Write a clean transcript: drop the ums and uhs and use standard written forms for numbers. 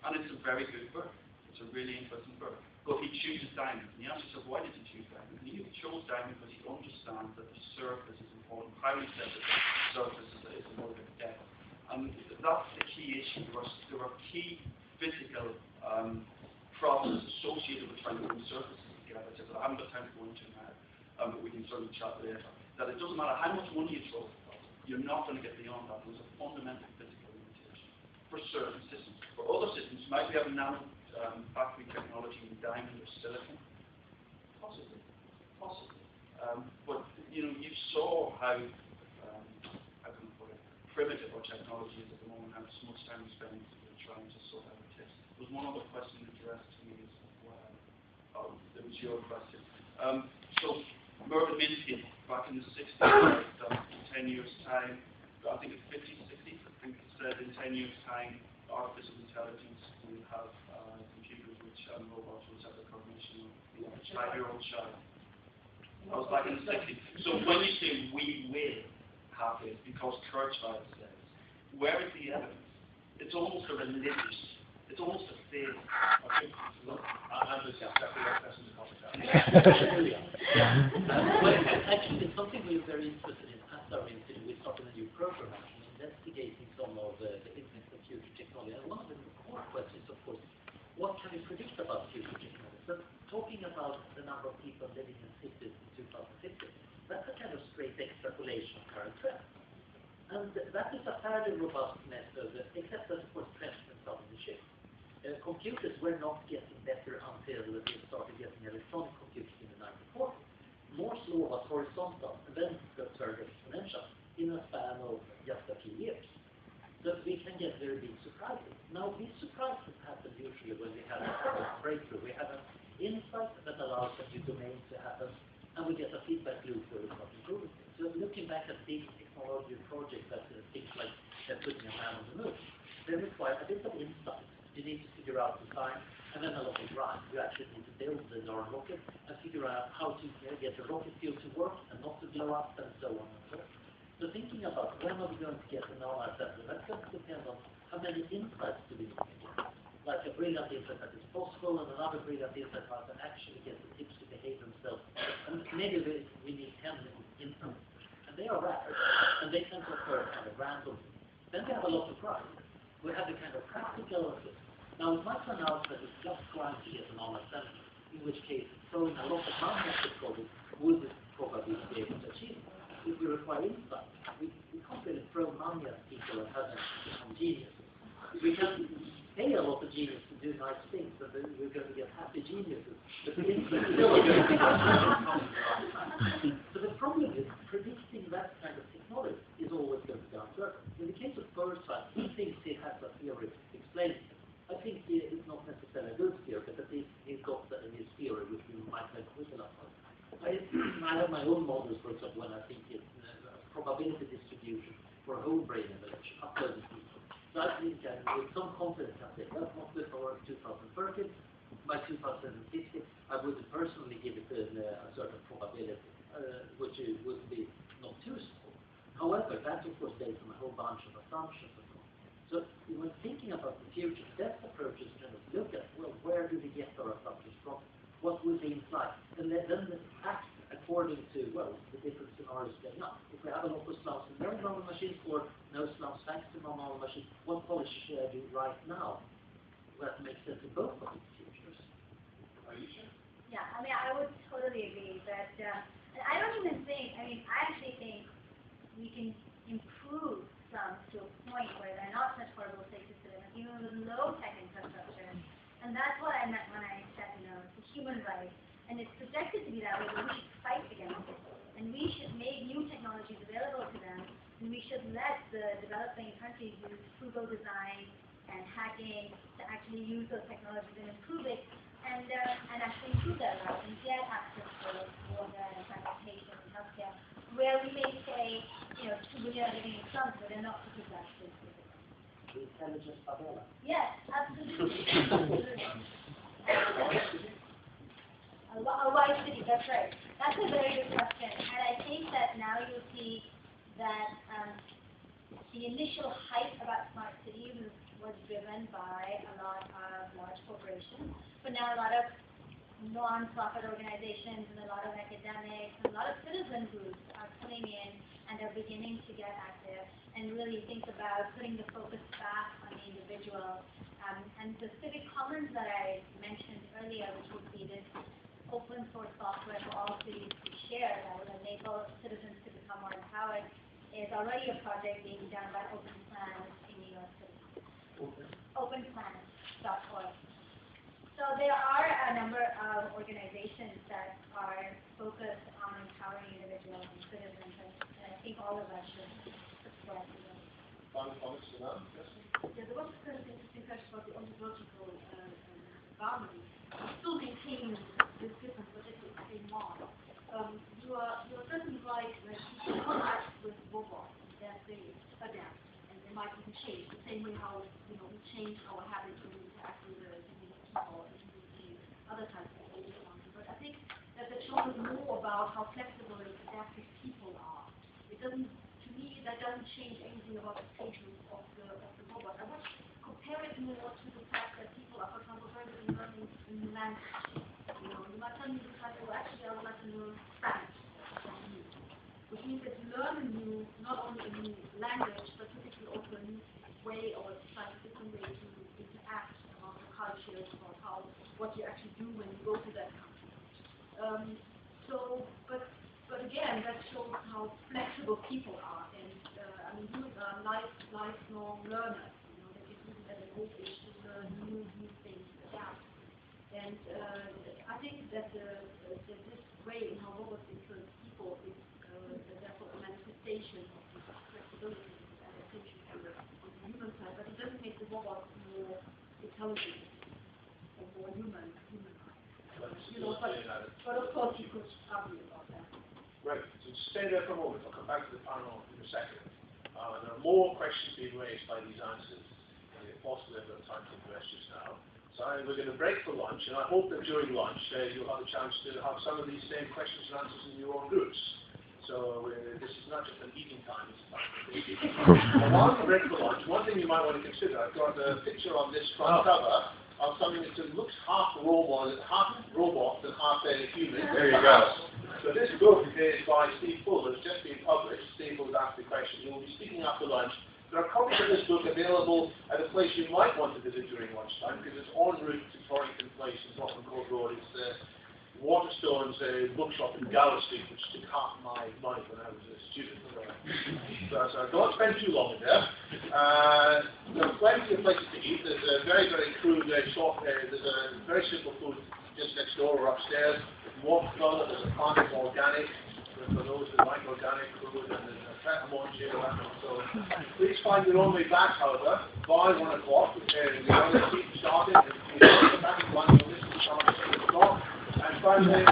And it's a very good book. It's a really interesting book. But he chooses diamond. And the answer is, why did he choose diamond? And he chose diamond because he understands that the surface is important. Highly sensitive surface is a work of depth. And that's the key issue. There are key physical problems associated with trying to move surfaces together. So I haven't got time to go into now, but we can certainly chat later. That it doesn't matter how much money you throw, you're not going to get beyond that. There's a fundamental physical limitation for certain systems. For other systems, might we have nanofactory technology in diamond or silicon? Possibly. But you saw how can I put it, primitive our technology is at the moment, how much time we spend trying to sort out the tips. There was one other question addressed to me as well. Oh, it was your question. So Mervyn Minsky, back in the 60s, in 10 years' time, I think it's 50s, 60s, I think it said in 10 years' time, artificial intelligence will have computers which robots which have the cognition of a 5-year-old child. That was back in the 60s. So when you say we will have it, because Kurzweil says, where is the evidence? It's almost a religious, it's almost a faith. Okay. Look, I'm just going to question the topic. Well, actually, it's something we're very interested in at our institute. We started a new program actually investigating some of the Internet of Future technology. And one of the core questions, of course, what can we predict about future technology? But talking about the number of people living in cities in 2050, that's a kind of straight extrapolation of current trends. And that is a fairly robust method, except that, of course, trends can start to shift. Computers were not getting better until they started getting electronic computers in the 1940s. Morse law was horizontal, and then it turned exponential in a span of just a few years. So we can get very big surprises. Now, these surprises happen usually when we have a breakthrough. We have an insight that allows a new domain to happen, and we get a feedback loop where we start improving things. So looking back at big technology projects, that things like putting a man on the moon, they require a bit of insight. You need to figure out the time, and then a lot of grind. You actually need to build the darn rocket and figure out how to get the rocket fuel to work and not to blow up, and so on and so on. So thinking about when are we going to get the nanoassembly, that's going to depend on how many insights do we need to get. Like a brilliant insight that is possible, and another brilliant insight how to actually get the tips to behave themselves. And maybe we need 10 insights. And they are rare, and they tend to occur kind of randomly. Then we have a lot of grind. We have the kind of practical. Now, it might turn out that it's just trying to get an honest assembly, in which case throwing a lot of money at the project would probably be able to achieve. If we require insight, we can't really throw money at people and have them become geniuses. We can pay a lot of geniuses to do nice things, and then we're going to get happy geniuses. But the insight still going to be So the problem is predicting that kind of technology is always going to be uncertain. In the case of Kurzweil, he thinks he has a theory explaining it. I think it's not necessarily a good theory, but at least he's got his theory, which we might have written up on. I have my own models, for example, when I think it's a probability distribution for whole brain evolution, uploaded people. So I think with some confidence I say, that's not good for 2030. By 2050, I would personally give it a certain probability, which would be not too small. However, that's of course based on a whole bunch of assumptions. So when thinking about the future, best approach is to kind of look at, well, where do we get our assumptions from? What will they imply? And then act according to, well, the different scenarios playing out. If we have a lot of slumps in no normal machines or no slumps thanks to normal machines, what policy should I do right now that makes sense in both of these futures? Are you sure? Yeah, I mean, I would totally agree that, and I don't even think, I actually think we can improve some to a point where they're not such horrible places to live, even with low tech infrastructure. And that's what I meant when I said, it's a human right. And it's projected to be that way, but we should fight against it. And we should make new technologies available to them. And we should let the developing countries use frugal design and hacking to actually use those technologies and improve it and actually improve their lives and get access to water and sanitation and healthcare. Where we may say, 2 billion are living in slums, but they're not to that. The intelligent favela. Yes, absolutely. A white city, that's right. That's a very good question. And I think that now you'll see that the initial hype about smart cities was driven by a lot of large corporations, but now a lot of non-profit organizations and a lot of academics and a lot of citizen groups are coming in and are beginning to get active and really think about putting the focus back on the individual. And the civic commons that I mentioned earlier, which would be this open source software for all cities to share that would enable citizens to become more empowered, is already a project being done by Open Plans in New York City. Openplans.org. So there are a number of organizations that are focused on empowering individuals and citizens, and I think all of us should subscribe to them. Final comments to that? Yes? Yeah, there was a kind of interesting question about the ontological boundary. You still maintain this difference, but it's the same model. You are certainly right that people interact with robots, that they adapt, and they might even change, the same way how we change our habits when we interact with people and the other types of technology. But I think that shows us more about how flexible and adaptive people are. It doesn't, to me, that doesn't change anything about the status of the robot. I would compare it more to the fact that people are, for example, very good in learning a new language. You might tell me the fact that, well, actually, I would like to learn Spanish, which means that you learn not only a new language, but typically also a new way or a slightly different way to interact about the cultures or what you actually do when you go to that country. But again, that shows how flexible people are, and I mean, humans are lifelong learners. They get used at an old age to learn new things, adapt. And I think that this way in how robots influence people is therefore a manifestation of this flexibility and adaptation on the human side, but it doesn't make the robot more intelligent or more human. But of course you could argue about that. Right, so stay there for a moment. I'll come back to the panel in a second. There are more questions being raised by these answers, and if possible, I've got time to address just now. So we're going to break for lunch, and I hope that during lunch you'll have a chance to have some of these same questions and answers in your own groups. So this is not just an eating time, it's a time for thinking. While we break for lunch, one thing you might want to consider, I've got a picture on this front cover of something that looks half robot and half human. There you go. So this book is by Steve Full. It's just been published. Steve Full has asked the question. He will be speaking after lunch. There are copies of this book available at a place you might want to visit during lunchtime, because it's en route to Torrington Place in Tottenham Court Road. It's Waterstone's bookshop in Gower Street, which took half my money when I was a student. So don't spend too long in there. There are plenty of places to eat. There's a very, very crude shop there. There's a very simple food just next door or upstairs. Watercolor, there's a plant of organic, for those who like organic food, and there's a pret a manger, so please find your own way back, however, by 1 o'clock. We're going to keep starting, and we'll be back at lunch on this, and finally,